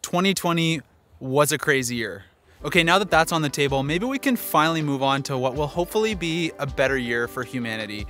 2020 was a crazy year. Okay, now that that's on the table, maybe we can finally move on to what will hopefully be a better year for humanity.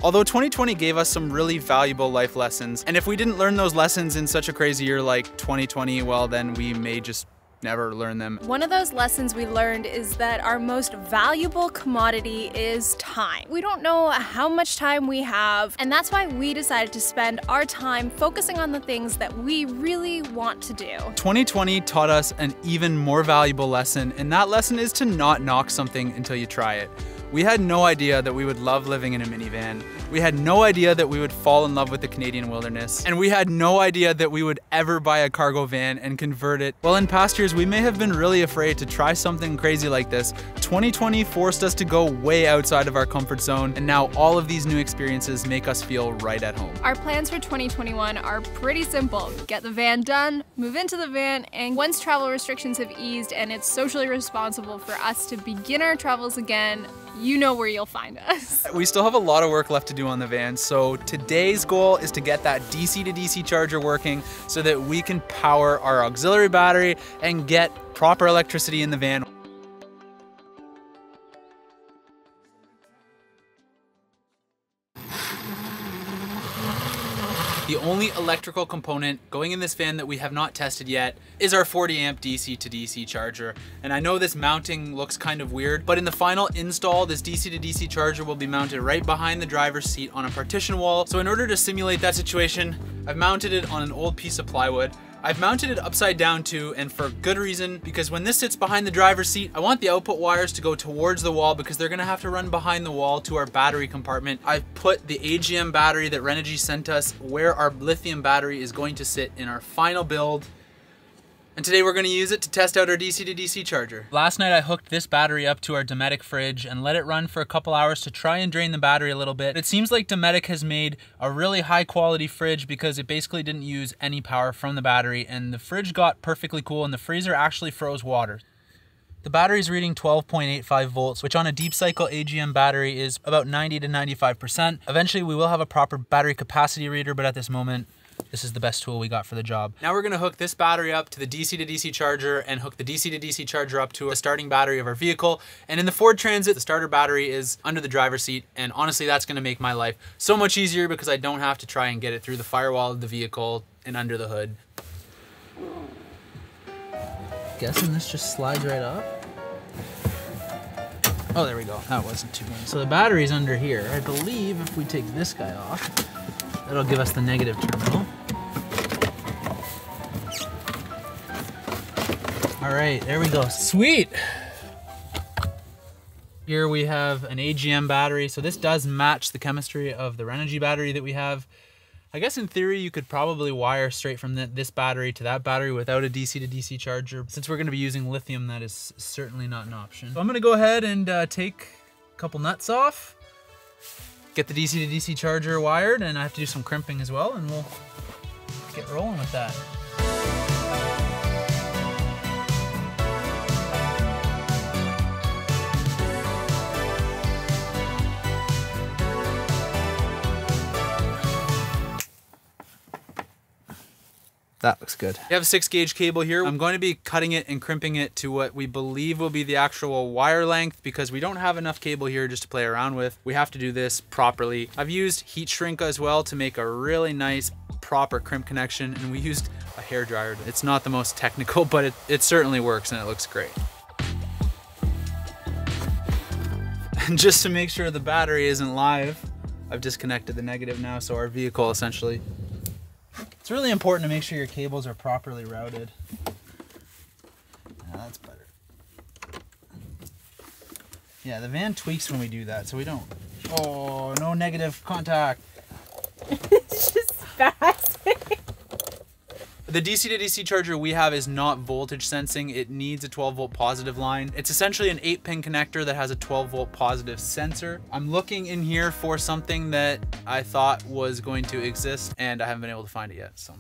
Although 2020 gave us some really valuable life lessons, and if we didn't learn those lessons in such a crazy year like 2020, well then we may just never learn them. One of those lessons we learned is that our most valuable commodity is time. We don't know how much time we have, and that's why we decided to spend our time focusing on the things that we really want to do. 2020 taught us an even more valuable lesson, and that lesson is to not knock something until you try it. We had no idea that we would love living in a minivan. We had no idea that we would fall in love with the Canadian wilderness. And we had no idea that we would ever buy a cargo van and convert it. Well, in past years, we may have been really afraid to try something crazy like this. 2020 forced us to go way outside of our comfort zone, and now all of these new experiences make us feel right at home. Our plans for 2021 are pretty simple. Get the van done, move into the van, and once travel restrictions have eased and it's socially responsible for us to begin our travels again, you know where you'll find us. We still have a lot of work left to do on the van, so today's goal is to get that DC to DC charger working so that we can power our auxiliary battery and get proper electricity in the van. The only electrical component going in this van that we have not tested yet is our 40 amp DC to DC charger. And I know this mounting looks kind of weird, but in the final install, this DC to DC charger will be mounted right behind the driver's seat on a partition wall. So in order to simulate that situation, I've mounted it on an old piece of plywood. I've mounted it upside down too, and for good reason, because when this sits behind the driver's seat, I want the output wires to go towards the wall because they're gonna have to run behind the wall to our battery compartment. I've put the AGM battery that Renogy sent us where our lithium battery is going to sit in our final build. And today we're gonna use it to test out our DC to DC charger. Last night I hooked this battery up to our Dometic fridge and let it run for a couple hours to try and drain the battery a little bit. It seems like Dometic has made a really high quality fridge because it basically didn't use any power from the battery, and the fridge got perfectly cool and the freezer actually froze water. The battery is reading 12.85 volts, which on a deep cycle AGM battery is about 90 to 95%. Eventually we will have a proper battery capacity reader, but at this moment, this is the best tool we got for the job. Now we're gonna hook this battery up to the DC to DC charger and hook the DC to DC charger up to a starting battery of our vehicle. And in the Ford Transit, the starter battery is under the driver's seat. And honestly, that's gonna make my life so much easier because I don't have to try and get it through the firewall of the vehicle and under the hood. Guessing this just slides right up. Oh, there we go. That wasn't too bad. So the battery's under here. I believe if we take this guy off, that'll give us the negative terminal. All right, there we go. Sweet. Here we have an AGM battery. So this does match the chemistry of the Renogy battery that we have. I guess in theory, you could probably wire straight from this battery to that battery without a DC to DC charger. Since we're gonna be using lithium, that is certainly not an option. So I'm gonna go ahead and take a couple nuts off, get the DC to DC charger wired, and I have to do some crimping as well, and we'll get rolling with that. That looks good. We have a 6-gauge cable here. I'm going to be cutting it and crimping it to what we believe will be the actual wire length because we don't have enough cable here just to play around with. We have to do this properly. I've used heat shrink as well to make a really nice proper crimp connection, and we used a hairdryer. It's not the most technical, but it certainly works and it looks great. And just to make sure the battery isn't live, I've disconnected the negative now, so our vehicle essentially. It's really important to make sure your cables are properly routed. Yeah, that's better. Yeah, the van tweaks when we do that, so we don't. Oh, no negative contact. It's just spasming. The DC to DC charger we have is not voltage sensing. It needs a 12-volt positive line. It's essentially an 8-pin connector that has a 12-volt positive sensor. I'm looking in here for something that I thought was going to exist, and I haven't been able to find it yet. So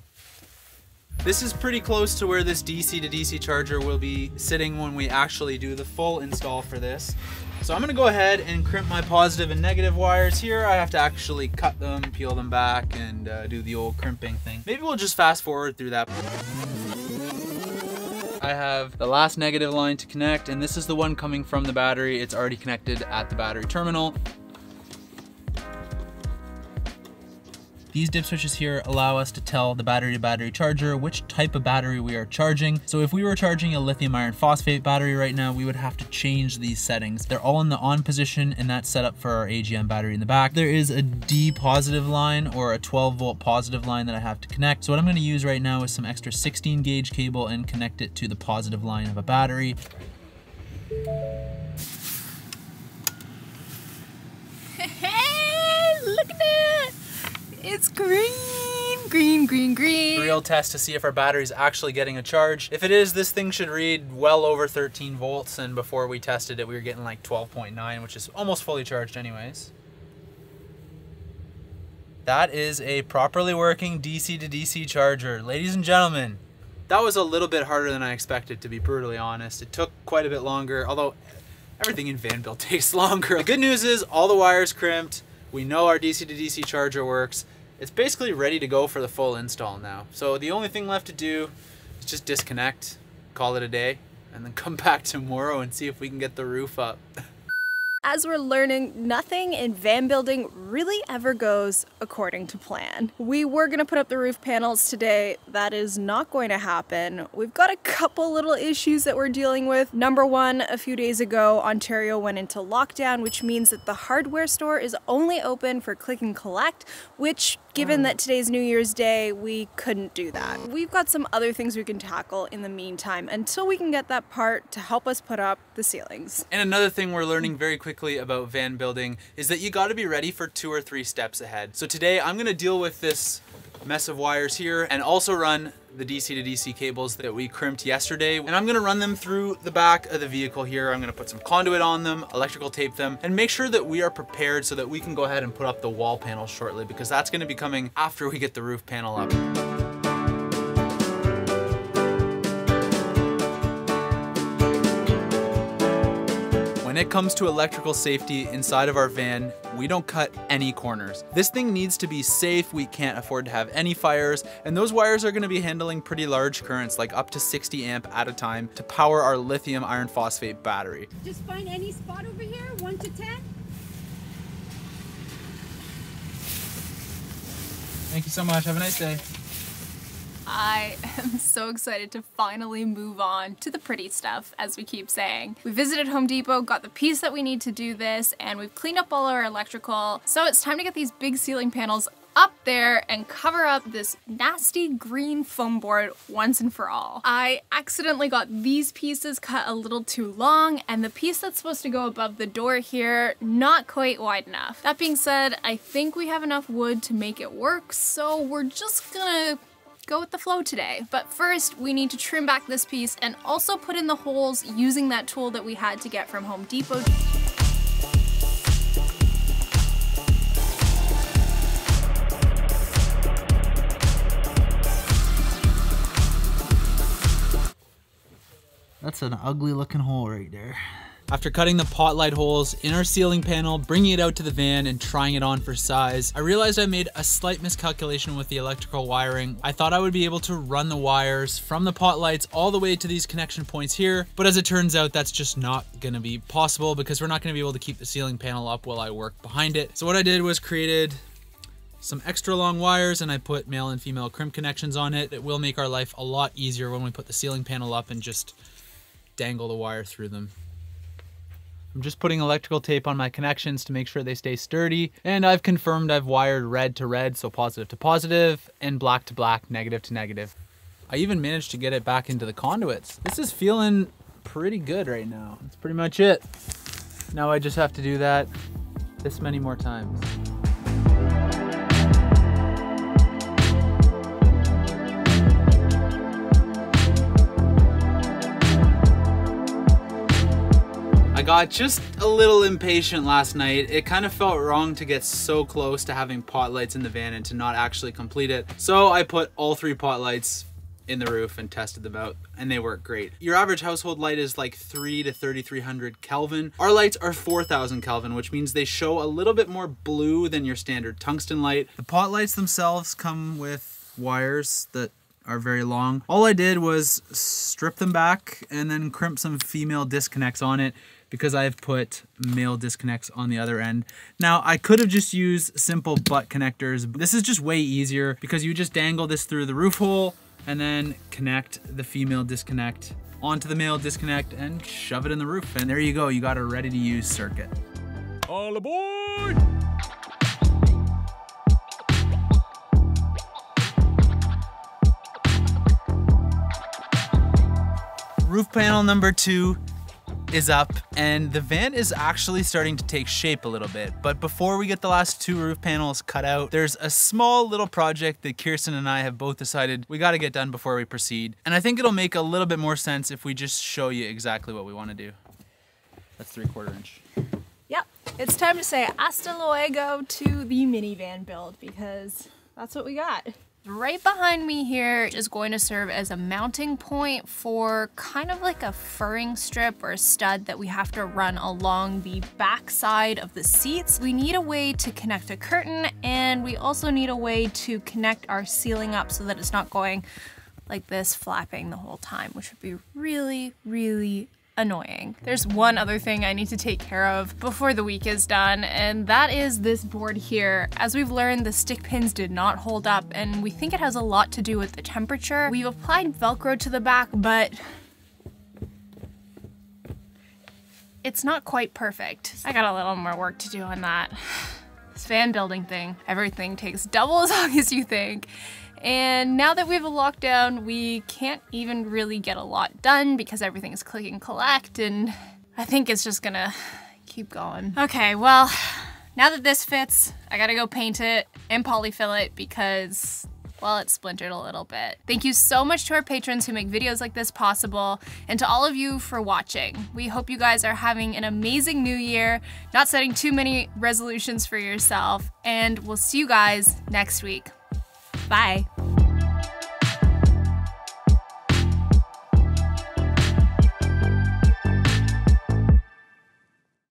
this is pretty close to where this DC to DC charger will be sitting when we actually do the full install for this. So I'm gonna go ahead and crimp my positive and negative wires here. I have to actually cut them, peel them back, and do the old crimping thing. Maybe we'll just fast forward through that. I have the last negative line to connect, and this is the one coming from the battery. It's already connected at the battery terminal. These dip switches here allow us to tell the battery-to-battery charger which type of battery we are charging. So if we were charging a lithium iron phosphate battery right now, we would have to change these settings. They're all in the on position, and that's set up for our AGM battery in the back. There is a D positive line or a 12 volt positive line that I have to connect. So what I'm gonna use right now is some extra 16 gauge cable and connect it to the positive line of a battery. Hey, look at it! It's green, green, green, green. Real test to see if our battery is actually getting a charge. If it is, this thing should read well over 13 volts, and before we tested it, we were getting like 12.9, which is almost fully charged anyways. That is a properly working DC to DC charger. Ladies and gentlemen, that was a little bit harder than I expected, to be brutally honest. It took quite a bit longer, although everything in van build takes longer. The good news is all the wires crimped. We know our DC to DC charger works. It's basically ready to go for the full install now. So the only thing left to do is just disconnect, call it a day, and then come back tomorrow and see if we can get the roof up. As we're learning, nothing in van building really ever goes according to plan. We were gonna put up the roof panels today. That is not going to happen. We've got a couple little issues that we're dealing with. Number one, a few days ago, Ontario went into lockdown, which means that the hardware store is only open for click and collect, which, given that today's New Year's Day, we couldn't do that. We've got some other things we can tackle in the meantime until we can get that part to help us put up the ceilings. And another thing we're learning very quickly about van building is that you got to be ready for 2 or 3 steps ahead. So today I'm going to deal with this mess of wires here and also run the DC to DC cables that we crimped yesterday, and I'm going to run them through the back of the vehicle here. I'm going to put some conduit on them, electrical tape them, and make sure that we are prepared so that we can go ahead and put up the wall panels shortly, because that's going to be coming after we get the roof panel up. When it comes to electrical safety inside of our van, we don't cut any corners. This thing needs to be safe. We can't afford to have any fires, and those wires are going to be handling pretty large currents, like up to 60 amp at a time, to power our lithium iron phosphate battery. Just find any spot over here, 1 to 10. Thank you so much. Have a nice day. I am so excited to finally move on to the pretty stuff, as we keep saying. We visited Home Depot, got the piece that we need to do this, and we've cleaned up all our electrical. So it's time to get these big ceiling panels up there and cover up this nasty green foam board once and for all. I accidentally got these pieces cut a little too long, and the piece that's supposed to go above the door here, not quite wide enough. That being said, I think we have enough wood to make it work, so we're just gonna go with the flow today. But first, we need to trim back this piece and also put in the holes using that tool that we had to get from Home Depot. That's an ugly looking hole right there. After cutting the pot light holes in our ceiling panel, bringing it out to the van and trying it on for size, I realized I made a slight miscalculation with the electrical wiring. I thought I would be able to run the wires from the pot lights all the way to these connection points here, but as it turns out, that's just not gonna be possible because we're not gonna be able to keep the ceiling panel up while I work behind it. So what I did was created some extra long wires, and I put male and female crimp connections on it. It will make our life a lot easier when we put the ceiling panel up and just dangle the wire through them. I'm just putting electrical tape on my connections to make sure they stay sturdy, and I've confirmed I've wired red to red, so positive to positive, and black to black, negative to negative. I even managed to get it back into the conduits. This is feeling pretty good right now. That's pretty much it. Now I just have to do that this many more times. I got just a little impatient last night. It kind of felt wrong to get so close to having pot lights in the van and to not actually complete it. So I put all 3 pot lights in the roof and tested them out, and they work great. Your average household light is like 3 to 3,300 Kelvin. Our lights are 4,000 Kelvin, which means they show a little bit more blue than your standard tungsten light. The pot lights themselves come with wires that are very long. All I did was strip them back and then crimp some female disconnects on it because I've put male disconnects on the other end. Now, I could have just used simple butt connectors. This is just way easier because you just dangle this through the roof hole and then connect the female disconnect onto the male disconnect and shove it in the roof. And there you go, you got a ready to use circuit. All aboard! Roof panel number 2 is up, and the van is actually starting to take shape a little bit. But before we get the last 2 roof panels cut out, there's a small little project that Kirsten and I have both decided we gotta get done before we proceed. And I think it'll make a little bit more sense if we just show you exactly what we wanna do. That's 3/4 inch. Yep, it's time to say hasta luego to the minivan build because that's what we got. Right behind me here is going to serve as a mounting point for kind of like a furring strip or a stud that we have to run along the back side of the seats. We need a way to connect a curtain, and we also need a way to connect our ceiling up so that it's not going like this, flapping the whole time, which would be really, really annoying. There's one other thing I need to take care of before the week is done, and that is this board here. As we've learned, the stick pins did not hold up, and we think it has a lot to do with the temperature. We've applied Velcro to the back, but it's not quite perfect. I got a little more work to do on that. This fan building thing, everything takes double as long as you think. And now that we have a lockdown, we can't even really get a lot done because everything's click and collect, and I think it's just gonna keep going. Okay, well, now that this fits, I gotta go paint it and polyfill it because, well, it's splintered a little bit. Thank you so much to our patrons who make videos like this possible, and to all of you for watching. We hope you guys are having an amazing new year, not setting too many resolutions for yourself, and we'll see you guys next week. Bye.